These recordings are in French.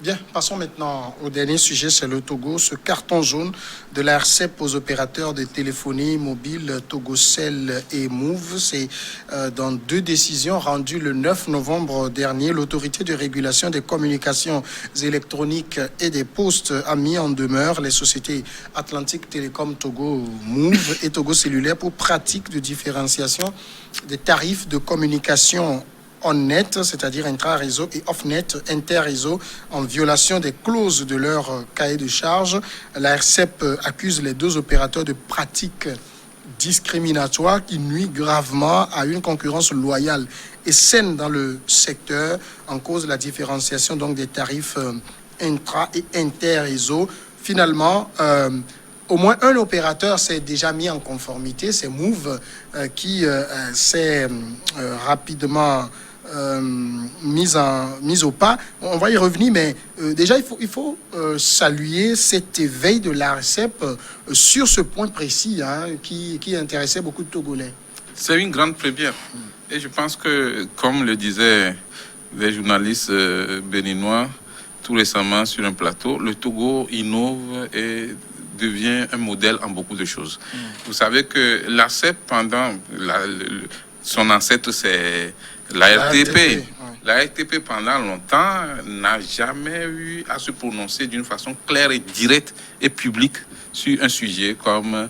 Bien, passons maintenant au dernier sujet, c'est le Togo. Ce carton jaune de la RCEP aux opérateurs de téléphonie mobile Togocel et Move, c'est dans deux décisions rendues le 9 novembre dernier. L'autorité de régulation des communications électroniques et des postes a mis en demeure les sociétés Atlantique Télécom Togo Move et Togo Cellulaire pour pratique de différenciation des tarifs de communication on-net, c'est-à-dire intra-réseau, et off-net, inter-réseau, en violation des clauses de leur cahier de charges. La RCEP accuse les deux opérateurs de pratiques discriminatoires qui nuisent gravement à une concurrence loyale et saine dans le secteur, en cause la différenciation donc des tarifs intra- et inter-réseau. Finalement, au moins un opérateur s'est déjà mis en conformité, c'est Move, qui s'est rapidement mise au pas. On va y revenir, mais déjà, il faut saluer cet éveil de l'ARCEP sur ce point précis qui intéressait beaucoup de Togolais. C'est une grande première. Et je pense que, comme le disaient les journalistes béninois tout récemment sur un plateau, le Togo innove et devient un modèle en beaucoup de choses. Vous savez que l'ARCEP, pendant son ancêtre, c'est la RTP. La RTP, pendant longtemps, n'a jamais eu à se prononcer d'une façon claire et directe et publique sur un sujet comme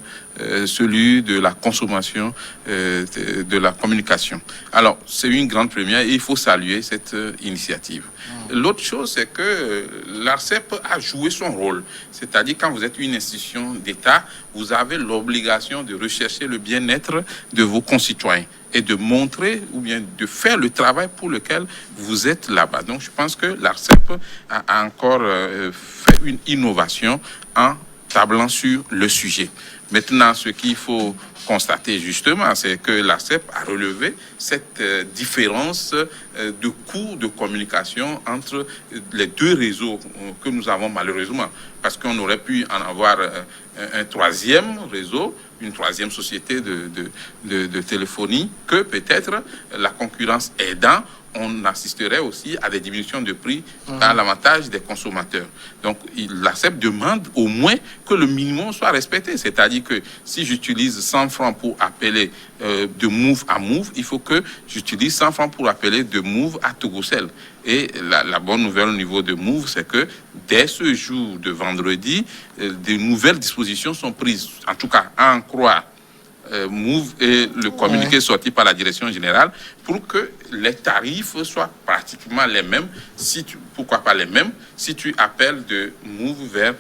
celui de la consommation de la communication. Alors, c'est une grande première et il faut saluer cette initiative. L'autre chose, c'est que l'ARCEP a joué son rôle. C'est-à-dire, quand vous êtes une institution d'État, vous avez l'obligation de rechercher le bien-être de vos concitoyens et de montrer ou bien de faire le travail pour lequel vous êtes là-bas. Donc, je pense que l'ARCEP a encore fait une innovation en tablant sur le sujet. Maintenant, ce qu'il faut constater justement, c'est que l'ARCEP a relevé cette différence de coûts de communication entre les deux réseaux que nous avons malheureusement, parce qu'on aurait pu en avoir un troisième réseau, une troisième société de téléphonie, que peut-être la concurrence aidant, on assisterait aussi à des diminutions de prix à l'avantage des consommateurs. Donc, l'ARCEP demande au moins que le minimum soit respecté. C'est-à-dire que si j'utilise 100 francs pour appeler de Move à Move, il faut que j'utilise 100 francs pour appeler de Move à Togocel. Et la bonne nouvelle au niveau de Move, c'est que dès ce jour de vendredi, de nouvelles dispositions sont prises. En tout cas, à en croire Move et le communiqué sorti par la direction générale pour que les tarifs soient pratiquement les mêmes, pourquoi pas les mêmes, si tu appelles de Move vers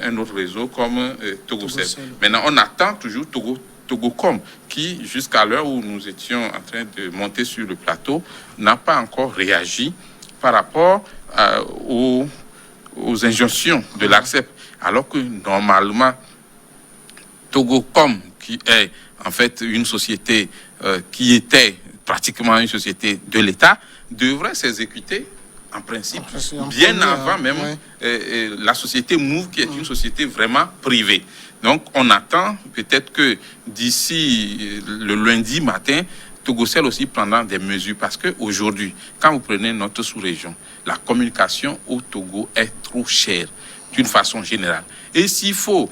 un autre réseau comme Togocel. Maintenant, on attend toujours Togocom, qui, jusqu'à l'heure où nous étions en train de monter sur le plateau, n'a pas encore réagi par rapport aux injonctions de l'ARCEP, alors que normalement, Togocom, qui est en fait une société qui était pratiquement une société de l'État, devrait s'exécuter en principe bien avant même la société Move, qui est une société vraiment privée. Donc on attend peut-être que d'ici le lundi matin, Togocel aussi prendra des mesures, parce qu'aujourd'hui, quand vous prenez notre sous-région, la communication au Togo est trop chère d'une façon générale. Et s'il faut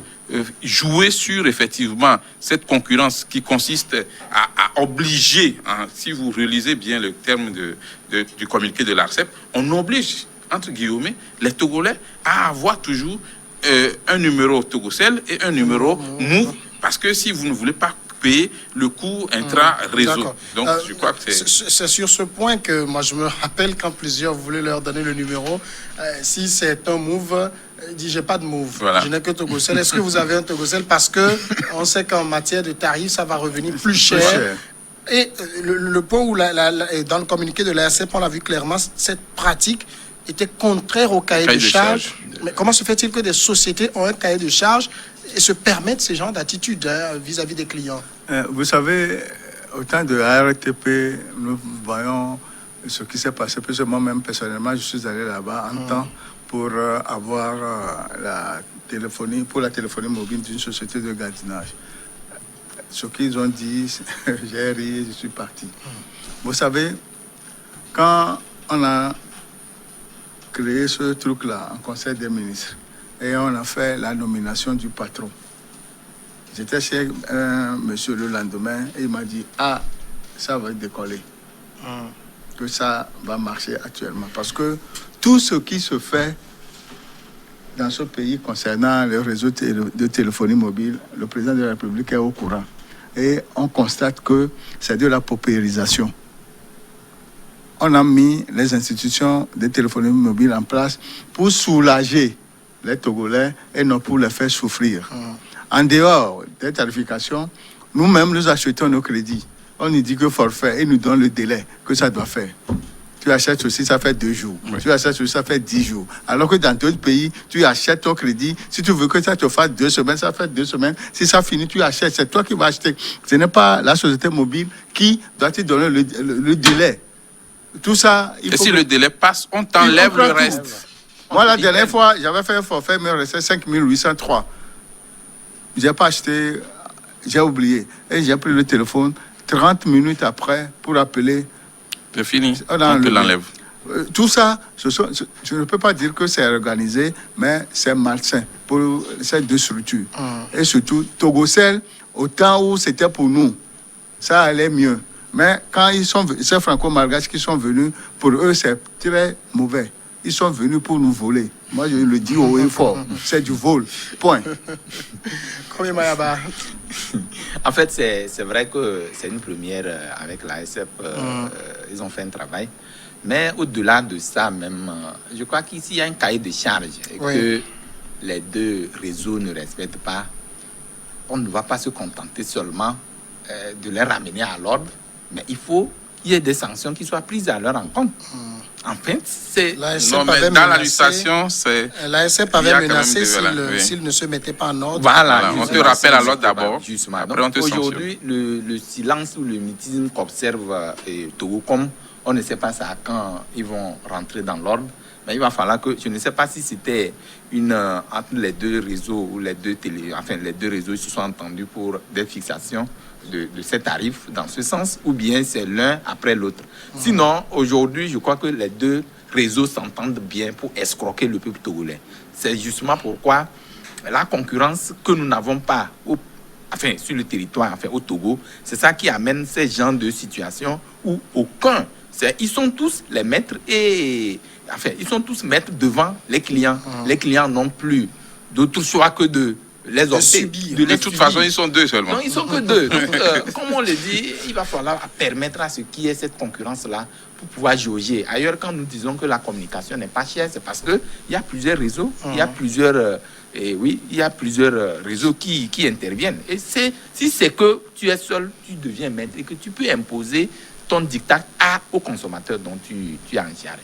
jouer sur effectivement cette concurrence qui consiste à obliger, si vous relisez bien le terme du communiqué de l'ARCEP, on oblige, entre guillemets, les Togolais à avoir toujours un numéro Togocel et un numéro Move, parce que si vous ne voulez pas payer le coût intra-réseau. Donc, je crois que c'est sur ce point que moi je me rappelle quand plusieurs voulaient leur donner le numéro. Si c'est un Move, il dit j'ai pas de Move, voilà. Je n'ai que Togocel. Est-ce que vous avez un Togocel? Parce que on sait qu'en matière de tarifs, ça va revenir plus cher. Et le point où dans le communiqué de l'ARCEP, on l'a vu clairement, cette pratique était contraire au cahier de charge. Mais comment se fait-il que des sociétés ont un cahier de charge et se permettent ce genre d'attitude vis-à-vis des clients? Vous savez, au temps de la RTP, nous voyons ce qui s'est passé. Plus ou moins, même personnellement, je suis allé là-bas en temps pour avoir la téléphonie mobile d'une société de gardinage. Ce qu'ils ont dit, j'ai ri, je suis parti. Vous savez, quand créé ce truc-là en Conseil des ministres. Et on a fait la nomination du patron. J'étais chez un monsieur le lendemain et il m'a dit « Ah, ça va décoller. Que ça va marcher actuellement. » Parce que tout ce qui se fait dans ce pays concernant le réseau de téléphonie mobile, le président de la République est au courant. Et on constate que c'est de la paupérisation. On a mis les institutions de téléphonie mobile en place pour soulager les Togolais et non pour les faire souffrir. En dehors des tarifications, nous-mêmes, nous achetons nos crédits. On nous dit que forfait et nous donne le délai que ça doit faire. Tu achètes aussi, ça fait 2 jours. Oui. Tu achètes aussi, ça fait 10 jours. Alors que dans d'autres pays, tu achètes ton crédit. Si tu veux que ça te fasse 2 semaines, ça fait 2 semaines. Si ça finit, tu achètes. C'est toi qui vas acheter. Ce n'est pas la société mobile qui doit te donner le délai. Tout ça, il faut... Et si le délai passe, on t'enlève le reste. Moi, la dernière fois, j'avais fait un forfait, il me restait 5 803. Je n'ai pas acheté, j'ai oublié. Et j'ai pris le téléphone 30 minutes après pour appeler. C'est fini, on te l'enlève. Tout ça, je ne peux pas dire que c'est organisé, mais c'est malsain pour ces 2 structures. Et surtout, Togocel, au temps où c'était pour nous, ça allait mieux. Mais quand ces franco-malgaches qui sont venus, pour eux, c'est très mauvais. Ils sont venus pour nous voler. Moi, je le dis haut et fort. C'est du vol. Point. En fait, c'est vrai que c'est une première avec l'ASF. Ils ont fait un travail. Mais au-delà de ça, même, je crois qu'ici, il y a un cahier de charge que les 2 réseaux ne respectent pas. On ne va pas se contenter seulement de les ramener à l'ordre, mais il faut qu'il y ait des sanctions qui soient prises à leur encontre. En fait, c'est... Non, mais dans l'administration, c'est... L'ASF avait menacé s'il ne se mettait pas en ordre. Voilà, on te rappelle à l'ordre d'abord. Justement. Après, on te sanctionne. Aujourd'hui, le silence ou le mutisme qu'observe Togo, comme on ne sait pas ça quand ils vont rentrer dans l'ordre, mais il va falloir que... Je ne sais pas si c'était entre les 2 réseaux ou les 2 les 2 réseaux se sont entendus pour des fixations de ces tarifs dans ce sens, ou bien c'est l'un après l'autre. Sinon, aujourd'hui, je crois que les 2 réseaux s'entendent bien pour escroquer le peuple togolais. C'est justement pourquoi la concurrence que nous n'avons pas sur le territoire, au Togo, c'est ça qui amène ces genres de situations où ils sont tous les maîtres ils sont tous maîtres devant les clients. Les clients n'ont plus d'autre choix que de les opter. De toute façon, ils sont 2 seulement. Non, ils sont que 2. Donc, comme on le dit, il va falloir permettre à ce qu'il y ait cette concurrence-là pour pouvoir jauger. Ailleurs, quand nous disons que la communication n'est pas chère, c'est parce qu'il y a plusieurs réseaux, il y a plusieurs réseaux qui interviennent. Et si c'est que tu es seul, tu deviens maître et que tu peux imposer ton diktat au consommateur dont tu es en charge.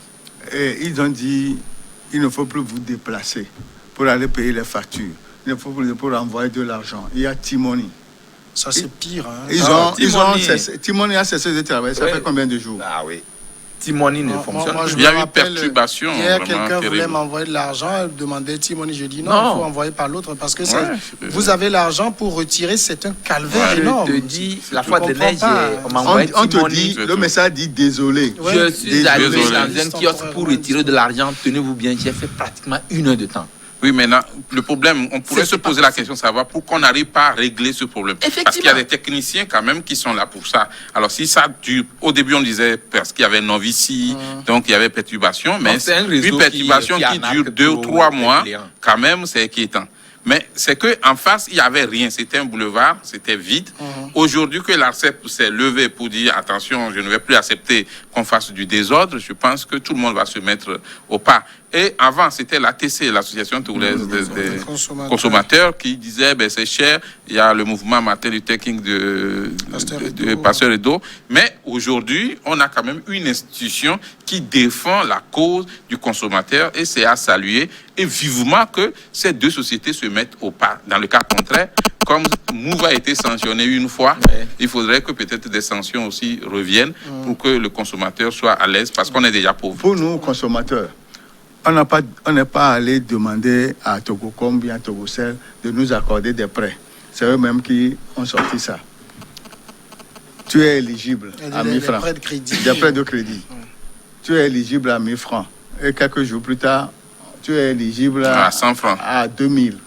Et ils ont dit, il ne faut plus vous déplacer pour aller payer les factures. Il ne faut plus pour envoyer de l'argent. Il y a Timoni. Ça, c'est pire. Hein. Timoni a cessé de travailler. Ça fait combien de jours? Ah oui. Timoni ne fonctionne pas. Il y a eu perturbation. Hier, quelqu'un voulait m'envoyer de l'argent, demandait Timoni. Je dis non, il faut envoyer par l'autre parce que vous avez l'argent pour retirer, c'est un calvaire énorme. Je te dis, la fois de neige, on te dit, le message dit désolé. Je suis allé dans un kiosque pour retirer de l'argent. Tenez-vous bien, j'ai fait pratiquement 1 heure de temps. Oui, maintenant, le problème, on pourrait se poser la question de savoir pourquoi on n'arrive pas à régler ce problème. Parce qu'il y a des techniciens quand même qui sont là pour ça. Alors, si ça dure, au début, on disait parce qu'il y avait non-vici, donc il y avait perturbation, mais une perturbation qui dure 2 ou 3 mois, quand même, c'est inquiétant. Mais c'est qu'en face, il n'y avait rien. C'était un boulevard, c'était vide. Aujourd'hui, que l'ARCEP s'est levé pour dire attention, je ne vais plus accepter qu'on fasse du désordre, je pense que tout le monde va se mettre au pas. Et avant, c'était l'ATC, l'Association togolaise des consommateurs, qui disait c'est cher. Il y a le mouvement Martin Luther King de Pasteur Edo. Mais aujourd'hui, on a quand même une institution qui défend la cause du consommateur et c'est à saluer. Et vivement que ces 2 sociétés se mettent au pas. Dans le cas contraire, comme Move a été sanctionné une fois, il faudrait que peut-être des sanctions aussi reviennent pour que le consommateur soit à l'aise parce qu'on est déjà pauvre. Pour nous, consommateurs, on n'est pas allé demander à Togocom ou à Togocel de nous accorder des prêts. C'est eux-mêmes qui ont sorti ça. Tu es éligible à 1000 francs. Des prêts de crédit. Des prêts de crédit. Tu es éligible à 1000 francs. Et quelques jours plus tard, tu es éligible À 100 francs. à 2000.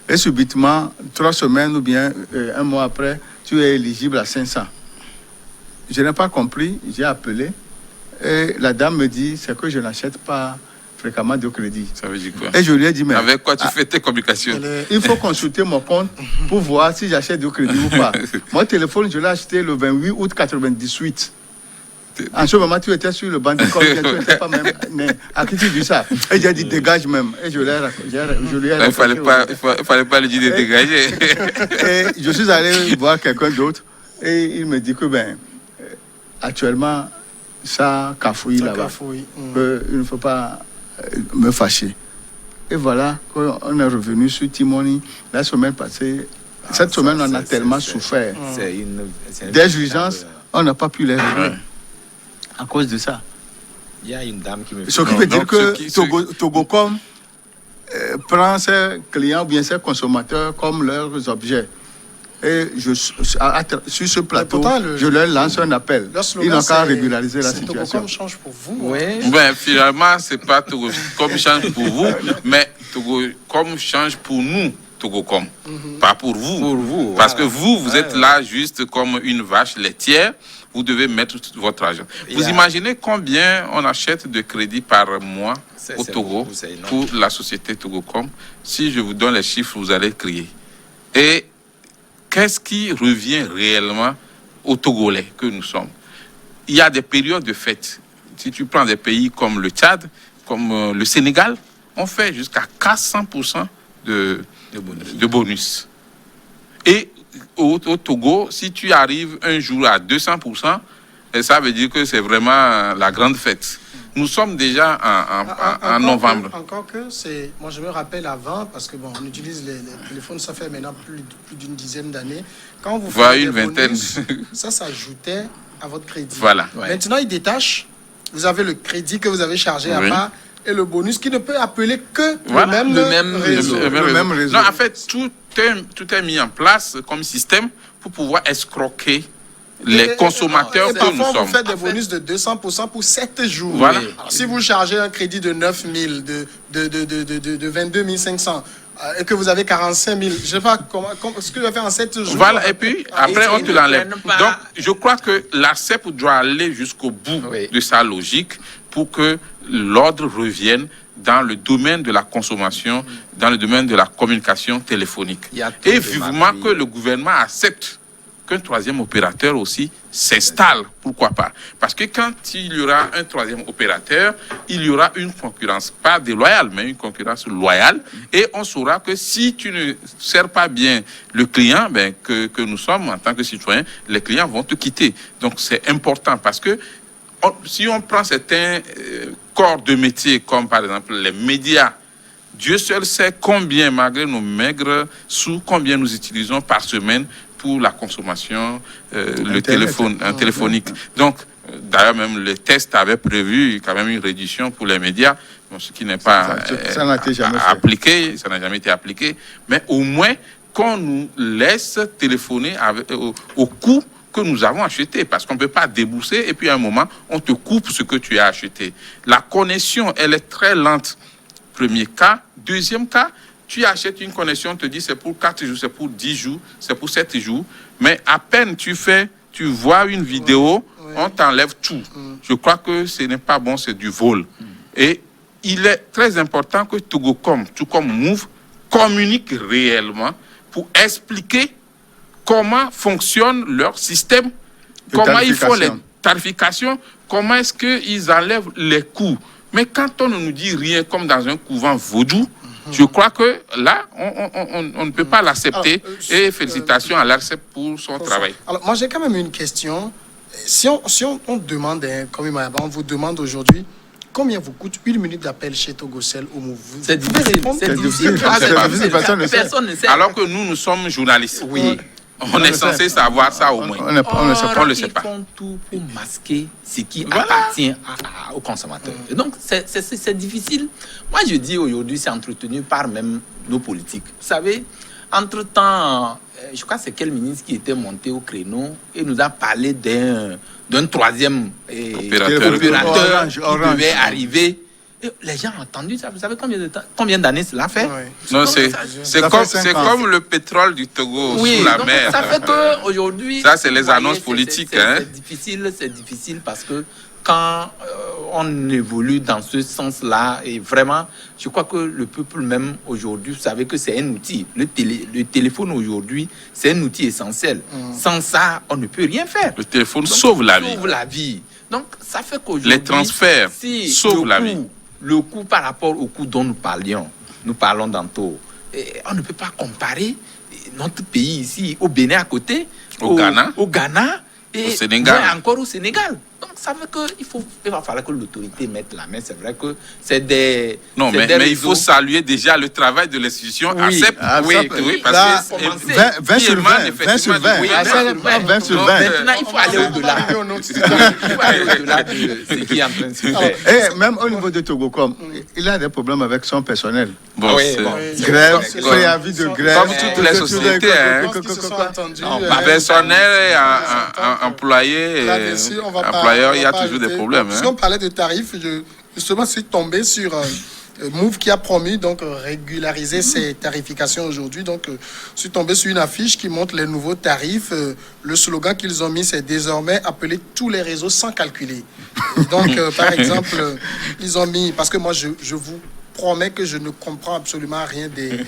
Et subitement, 3 semaines ou bien un mois après, tu es éligible à 500. Je n'ai pas compris, j'ai appelé et la dame me dit c'est que je n'achète pas fréquemment de crédit. Ça veut dire quoi? Et je lui ai dit mais Avec quoi tu fais tes communications? il faut consulter mon compte pour voir si j'achète du crédit ou pas. Mon téléphone, je l'ai acheté le 28 août 98. En ce moment, tu étais sur le banc d'école, tu n'étais pas même né. À qui tu dis ça? Et j'ai dit dégage même. Et je lui ai Il fallait pas lui dire de dégager. Et je suis allé voir quelqu'un d'autre et il me dit que actuellement, ça cafouille là-bas. Il ne faut pas me fâcher. Et voilà, on est revenu sur Timoni la semaine passée. Cette semaine, on a tellement souffert. Des urgences, on n'a pas pu les régler. À cause de ça. Il y a une dame qui me fait... Ce qui veut dire que Togocom prend ses clients ou bien ses consommateurs comme leurs objets. Et sur ce plateau, je leur lance un appel. Ils n'ont qu'à régulariser la situation. Togocom change pour vous. Oui. Ben, finalement, ce n'est pas Togocom change pour vous, mais Togocom change pour nous. Togocom, pas pour vous. Pour vous, parce voilà. que vous êtes là juste comme une vache laitière. Vous devez mettre tout votre argent. Vous imaginez combien on achète de crédit par mois au Togo pour la société Togocom? Si je vous donne les chiffres, vous allez crier. Et qu'est-ce qui revient réellement aux Togolais que nous sommes? Il y a des périodes de fête. Si tu prends des pays comme le Tchad, comme le Sénégal, on fait jusqu'à 400% de bonus. Et au Togo, si tu arrives un jour à 200%, ça veut dire que c'est vraiment la grande fête. Nous sommes déjà en novembre. Encore que c'est... Moi, je me rappelle avant, parce que bon, on utilise les téléphones, ça fait maintenant plus d'une dizaine d'années. Quand vous faites une vingtaine. Bonus, ça s'ajoutait à votre crédit. Voilà. Ouais. Maintenant, il détache. Vous avez le crédit que vous avez chargé à Oui. part et le bonus qui ne peut appeler que Voilà. le même réseau. Le même réseau. Non, en fait, tout est mis en place comme système pour pouvoir escroquer les consommateurs et que parfois, nous sommes. vous faites des bonus de 200% pour 7 jours. Voilà. Alors, si vous chargez un crédit de 9 000, de 22 500, et que vous avez 45 000, je ne sais pas ce que je vais faire en 7 jours. Voilà, et puis après, on te l'enlève. prennent pas- Donc, je crois que l'ARCEP doit aller jusqu'au bout Oui. de sa logique pour que l'ordre revienne dans le domaine de la consommation, dans le domaine de la communication téléphonique. Il y a trop Et de vivement marques. que le gouvernement accepte qu'un troisième opérateur aussi s'installe, pourquoi pas? Parce que quand il y aura un troisième opérateur, il y aura une concurrence, pas déloyale, mais une concurrence loyale, et on saura que si tu ne sers pas bien le client, que nous sommes en tant que citoyens, les clients vont te quitter. Donc c'est important parce que si on prend certains corps de métier, comme par exemple les médias, Dieu seul sait combien, malgré nos maigres sous, combien nous utilisons par semaine pour la consommation, le téléphone, téléphonique. Donc, d'ailleurs, même le test avait prévu quand même une réduction pour les médias, bon, ce qui n'est pas Ça n'a été jamais fait. appliqué, ça n'a jamais été appliqué, mais au moins qu'on nous laisse téléphoner au coût que nous avons acheté, parce qu'on ne peut pas débourser et puis à un moment, on te coupe ce que tu as acheté. La connexion, elle est très lente. Premier cas. Deuxième cas, tu achètes une connexion, on te dit c'est pour 4 jours, c'est pour 10 jours, c'est pour 7 jours, mais à peine tu vois une vidéo, on t'enlève tout. Je crois que ce n'est pas bon, c'est du vol. Et il est très important que Togocom, tout comme Move, communique réellement pour expliquer comment fonctionne leur système, comment ils font les tarifications, comment est-ce qu'ils enlèvent les coûts. Mais quand on ne nous dit rien comme dans un couvent vaudou, je crois que là, on ne peut pas l'accepter. Et félicitations à l'ARCEP pour son travail. Alors, moi, j'ai quand même une question. Si on demande, comme on vous demande aujourd'hui, combien vous coûte une minute d'appel chez Togocel ou Move? C'est difficile. C'est difficile. Ah, c'est C'est difficile. personne ne sait. Personne ne sait. Alors que nous sommes journalistes. Oui. On est censé savoir ça au moins. On ne sait le pas. sait pas. Ils font tout pour masquer ce qui Voilà. appartient aux consommateurs. Et donc, c'est difficile. Moi, je dis aujourd'hui, c'est entretenu par même nos politiques. Vous savez, entre-temps, je crois que c'est quel ministre qui était monté au créneau et nous a parlé d'un troisième Opérateur. opérateur qui Orange. devait arriver. Et les gens ont entendu ça. Vous savez combien d'années cela fait? Ouais. Non, Donc, c'est ça fait 5 ans. comme le pétrole du Togo Oui, sous la donc mer. ça fait qu'aujourd'hui... Ça, c'est les vous voyez, annonces politiques, C'est difficile parce que quand on évolue dans ce sens-là, et vraiment, je crois que le peuple même aujourd'hui, vous savez que c'est un outil. Le téléphone aujourd'hui, c'est un outil essentiel. Sans ça, on ne peut rien faire. Le téléphone Donc, sauve la vie. Sauve la vie. Donc, ça fait qu'aujourd'hui... Les transferts sauvent la vie. Le coût par rapport au coût dont nous parlons tantôt, on ne peut pas comparer notre pays ici au Bénin à côté, au Ghana et au Sénégal. encore au Sénégal. Donc ça veut que il va falloir que l'autorité mette la main. C'est vrai que c'est des... Non, c'est mais des il faut réseaux. saluer déjà le travail de l'institution ARCEP. Oui, parce Là, que 20 sur 20. 20 sur 20. Oui, 20 sur 20. Maintenant, il faut aller au-delà. Il faut aller au-delà de ce qui est en train de se faire. Et même au niveau de Togocom, il a des problèmes avec son personnel. Bon, Oui, c'est- bon. Grève, c'est- préavis de grève. Comme toutes les sociétés, hein. Ils se sont entendus. Personnel et employé, Là-dessus, on va pas- employeur, il y a on va pas toujours des ajouter. problèmes. Puisqu'on Hein. parlait de tarifs, justement, je suis tombé sur Move qui a promis donc régulariser ses tarifications aujourd'hui. Donc, je suis tombé sur une affiche qui montre les nouveaux tarifs. Le slogan qu'ils ont mis, c'est désormais appeler tous les réseaux sans calculer. Et donc, par exemple, ils ont mis, parce que moi, je vous promets que je ne comprends absolument rien des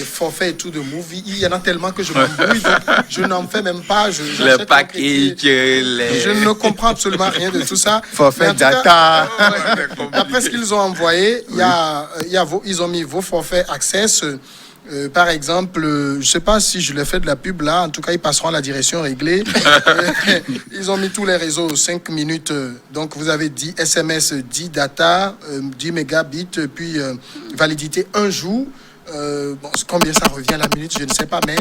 forfaits et tout de Move. Il y en a tellement que je m'embrouille, donc je n'en fais même pas. Le package, Je ne comprends absolument rien de tout ça. Forfait Mais en tout cas, data. après ce qu'ils ont envoyé, ils ont mis vos forfaits Access. Par exemple, je ne sais pas si je les fais de la pub là, en tout cas ils passeront à la direction réglée. Ils ont mis tous les réseaux 5 minutes, donc vous avez 10 SMS, 10 data, 10 mégabits, puis validité 1 jour. Bon, combien ça revient à la minute, je ne sais pas, mais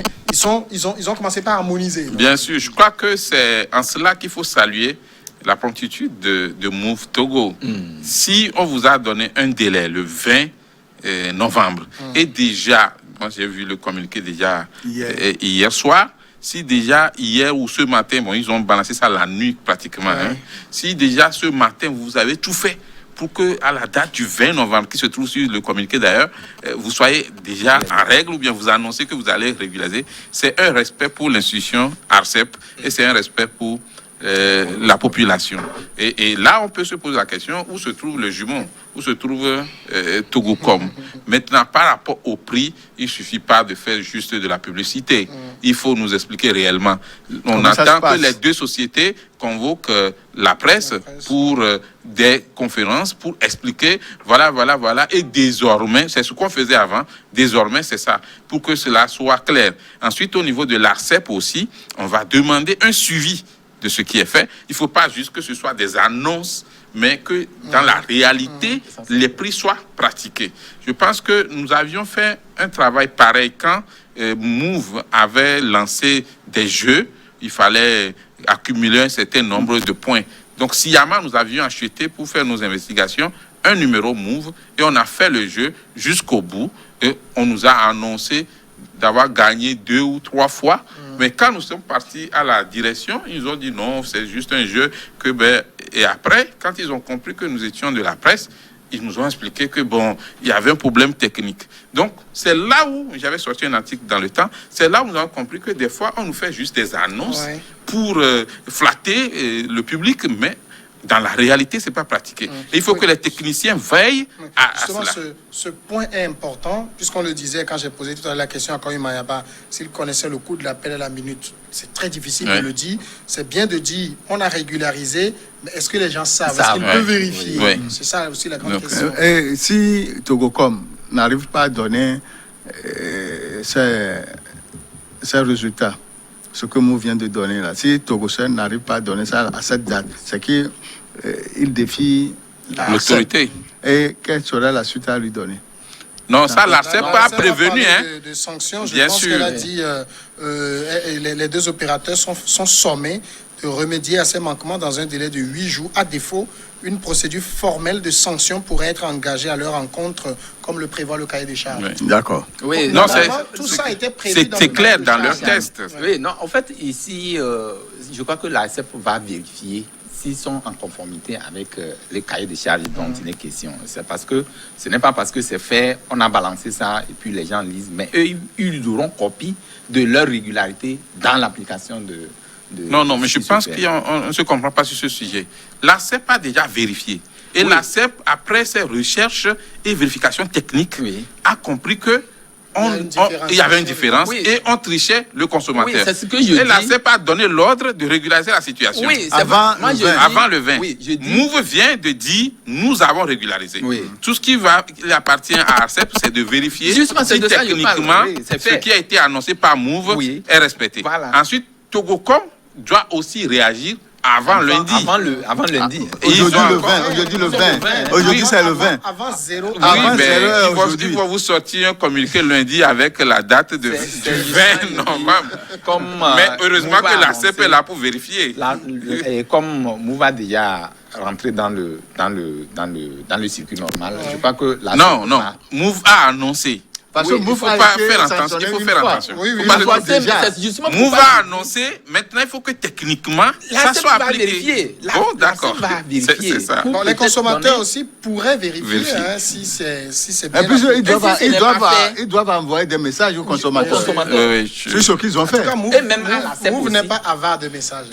ils ont commencé par harmoniser. Bien sûr, je crois que c'est en cela qu'il faut saluer la promptitude de Move Togo. Si on vous a donné un délai le 20 novembre, et déjà, moi j'ai vu le communiqué déjà hier soir, si déjà hier ou ce matin, bon, ils ont balancé ça la nuit pratiquement, hein, si déjà ce matin vous avez tout fait pour que à la date du 20 novembre, qui se trouve sur le communiqué d'ailleurs, vous soyez déjà en règle ou bien vous annoncez que vous allez régulariser, c'est un respect pour l'institution ARCEP et c'est un respect pour la population. Et là, on peut se poser la question, où se trouve le jumeau? Où se trouve Togocom? Maintenant, par rapport au prix, il ne suffit pas de faire juste de la publicité. Il faut nous expliquer réellement. On Comment ça attend se passe? que les deux sociétés convoquent la presse pour des conférences, pour expliquer, voilà. Et désormais, c'est ce qu'on faisait avant, désormais, c'est ça, pour que cela soit clair. Ensuite, au niveau de l'ARCEP aussi, on va demander un suivi de ce qui est fait. Il ne faut pas juste que ce soit des annonces, mais que dans la réalité, les prix soient pratiqués. Je pense que nous avions fait un travail pareil quand Move avait lancé des jeux. Il fallait accumuler un certain nombre de points. Donc, sciemment, nous avions acheté pour faire nos investigations un numéro Move et on a fait le jeu jusqu'au bout. Et on nous a annoncé d'avoir gagné 2 ou 3 fois. Mais quand nous sommes partis à la direction, ils ont dit non, c'est juste un jeu. Et après, quand ils ont compris que nous étions de la presse, ils nous ont expliqué que bon, il y avait un problème technique. Donc, c'est là où j'avais sorti un article dans le temps. C'est là où nous avons compris que des fois, on nous fait juste des annonces pour flatter le public, mais dans la réalité, ce n'est pas pratiqué. Et il faut que les techniciens veillent à Justement, cela. ce point est important, puisqu'on le disait quand j'ai posé tout à l'heure la question à Koyi Mayaba, s'il connaissait le coût de l'appel à la minute. C'est très difficile de le dire. C'est bien de dire, on a régularisé, mais est-ce que les gens savent? Est-ce qu'ils peuvent vérifier? C'est ça aussi la grande question. Et si Togocom n'arrive pas à donner ces résultats, ce que Mou vient de donner là, si Togocom n'arrive pas à donner ça à cette date, c'est qu'il défie l'autorité. Et quelle serait la suite à lui donner? Non, ça, l'ARCEP a prévenu. De sanctions, je Bien pense sûr. qu'elle a dit les deux opérateurs sont sommés de remédier à ces manquements dans un délai de 8 jours. À défaut, une procédure formelle de sanctions pourrait être engagée à leur encontre, comme le prévoit le cahier des charges. Oui. D'accord. Oui, Non, Tout ça a été prévu. c'est clair dans leur test. Oui, non, en fait, ici, je crois que l'ARCEP va vérifier s'ils sont en conformité avec les cahiers de charges dont il est question. C'est parce que ce n'est pas parce que c'est fait, on a balancé ça et puis les gens lisent, mais eux, ils auront copie de leur régularité dans l'application de Non, mais je pense qu'on ne se comprend pas sur ce sujet. L'ARCEP a déjà vérifié. Et l'ARCEP, après ses recherches et vérifications techniques, a compris que il y avait une différence et on trichait le consommateur. Oui, c'est ce que je dis. Et l'ARCEP a donné l'ordre de régulariser la situation. Oui, avant le 20. Move vient de dire nous avons régularisé. Tout ce qui appartient à l'ARCEP, c'est de vérifier si techniquement ce qui a été annoncé par Move est respecté. Ensuite, Togocom doit aussi réagir avant lundi. Avant lundi. Aujourd'hui le 20. Aujourd'hui c'est le 20. Avant 0. Aujourd'hui. Il faut vous sortir un communiqué lundi avec la date du 20 novembre. Mais heureusement que la CEP est là pour vérifier. Et comme Move a déjà rentré dans le circuit normal, je crois que la Move a annoncé. Parce que il faut faire attention. Move a annoncé. Maintenant, il faut que techniquement, ça soit appliqué. D'accord. C'est ça. Les consommateurs aussi pourraient vérifier si c'est bien. Et puis, ils doivent envoyer des messages aux consommateurs. C'est ce qu'ils ont fait. Et même Move n'est pas avare de messages.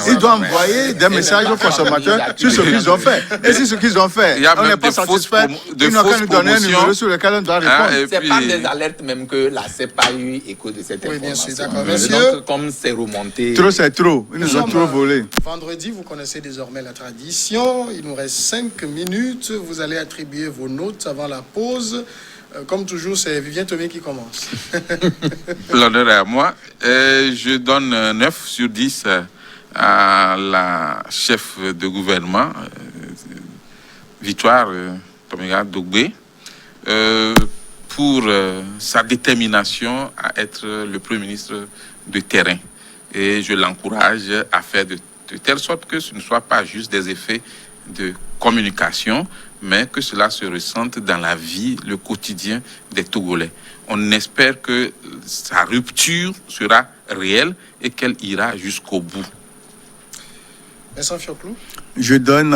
Ils doivent envoyer des messages aux consommateurs sur ce qu'ils ont fait. Et si ce qu'ils ont fait, on n'est pas satisfait, ils n'ont qu'à nous donner un numéro sur lequel on doit répondre. Des alertes même que la CEP a eu écho de cette information. Bien sûr, d'accord. Monsieur, donc, comme c'est remonté... Trop, c'est trop. Ils nous ont trop volé. Vendredi, vous connaissez désormais la tradition. Il nous reste 5 minutes. Vous allez attribuer vos notes avant la pause. Comme toujours, c'est Vivien Tomé qui commence. L'honneur est à moi. Je donne 9 sur 10 à la chef de gouvernement, Victoire Toméga Dogbé, pour sa détermination à être le Premier ministre de terrain. Et je l'encourage à faire de telle sorte que ce ne soit pas juste des effets de communication, mais que cela se ressente dans la vie, le quotidien des Togolais. On espère que sa rupture sera réelle et qu'elle ira jusqu'au bout. Vincent Fioclou. Je donne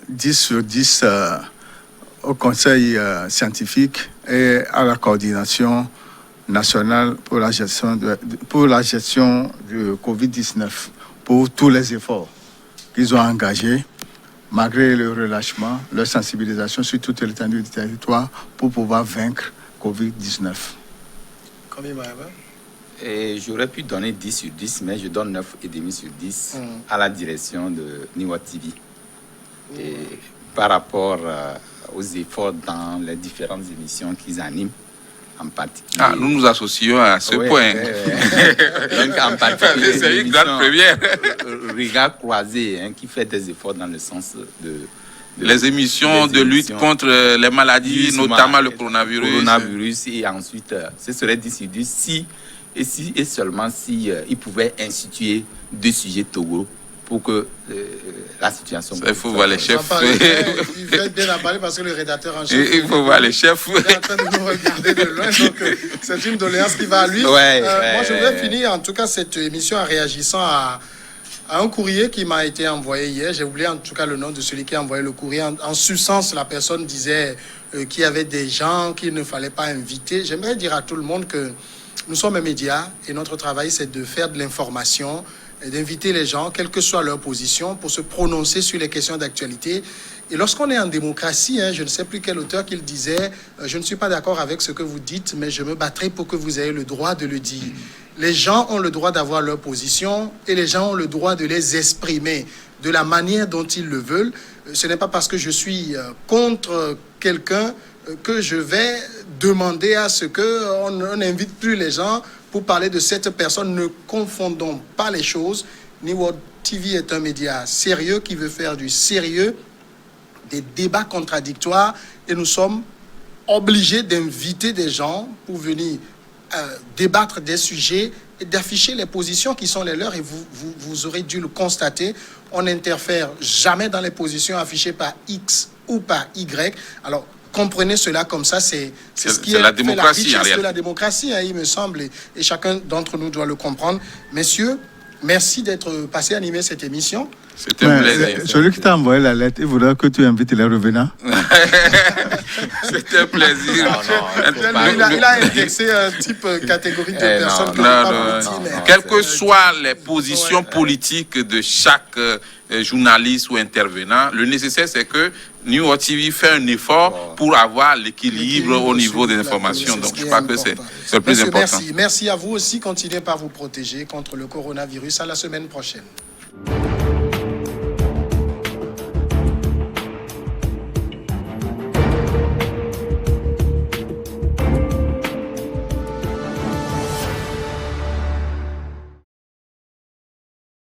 10 sur 10 au Conseil scientifique et à la coordination nationale pour la gestion du Covid-19, pour tous les efforts qu'ils ont engagés, malgré le relâchement, leur sensibilisation sur toute l'étendue du territoire pour pouvoir vaincre Covid-19. Combien Et j'aurais pu donner 10 sur 10, mais je donne 9,5 sur 10 à la direction de Niwa TV. Et par rapport aux efforts dans les différentes émissions qu'ils animent, en particulier... nous nous associons à ce point. Donc, en particulier, c'est une grande première. Regard croisé, qui fait des efforts dans le sens de les émissions de lutte contre les maladies, notamment le coronavirus. Et ensuite, ce serait 10 sur 10 si et seulement si ils pouvaient instituer 2 sujets Togo pour que la situation... Il faut voir les chefs. Il fait bien en parler parce que le rédacteur en chef... Il faut voir les chefs. Il est en train de nous regarder de loin, donc c'est une doléance qui va à lui. Moi, je voudrais finir en tout cas cette émission en réagissant à un courrier qui m'a été envoyé hier. J'ai oublié en tout cas le nom de celui qui a envoyé le courrier. En substance, la personne disait qu'il y avait des gens qu'il ne fallait pas inviter. J'aimerais dire à tout le monde que nous sommes un média et notre travail, c'est de faire de l'information et d'inviter les gens, quelle que soit leur position, pour se prononcer sur les questions d'actualité. Et lorsqu'on est en démocratie, je ne sais plus quel auteur qu'il disait, je ne suis pas d'accord avec ce que vous dites, mais je me battrai pour que vous ayez le droit de le dire. Les gens ont le droit d'avoir leur position et les gens ont le droit de les exprimer de la manière dont ils le veulent. Ce n'est pas parce que je suis contre quelqu'un que je vais demander à ce qu'on n'invite plus les gens pour parler de cette personne. Ne confondons pas les choses. Niwa TV est un média sérieux qui veut faire du sérieux, des débats contradictoires, et nous sommes obligés d'inviter des gens pour venir débattre des sujets et d'afficher les positions qui sont les leurs. Et vous aurez dû le constater, on n'interfère jamais dans les positions affichées par X ou par Y. Alors, comprenez cela comme ça, c'est ce qui est la démocratie, la richesse de la démocratie, il me semble, et chacun d'entre nous doit le comprendre. Messieurs, merci d'être passés animer cette émission. C'est un plaisir. Celui qui t'a envoyé la lettre, il voudra que tu invites les revenants. C'est un plaisir. Il a indexé un type catégorie de personnes qui non. Quelles que soient les positions politiques de chaque journaliste ou intervenant, le nécessaire c'est que New World TV fait un effort pour avoir l'équilibre au niveau des informations. Donc je crois que c'est le plus important. Merci à vous aussi. Continuez par vous protéger contre le coronavirus. À la semaine prochaine.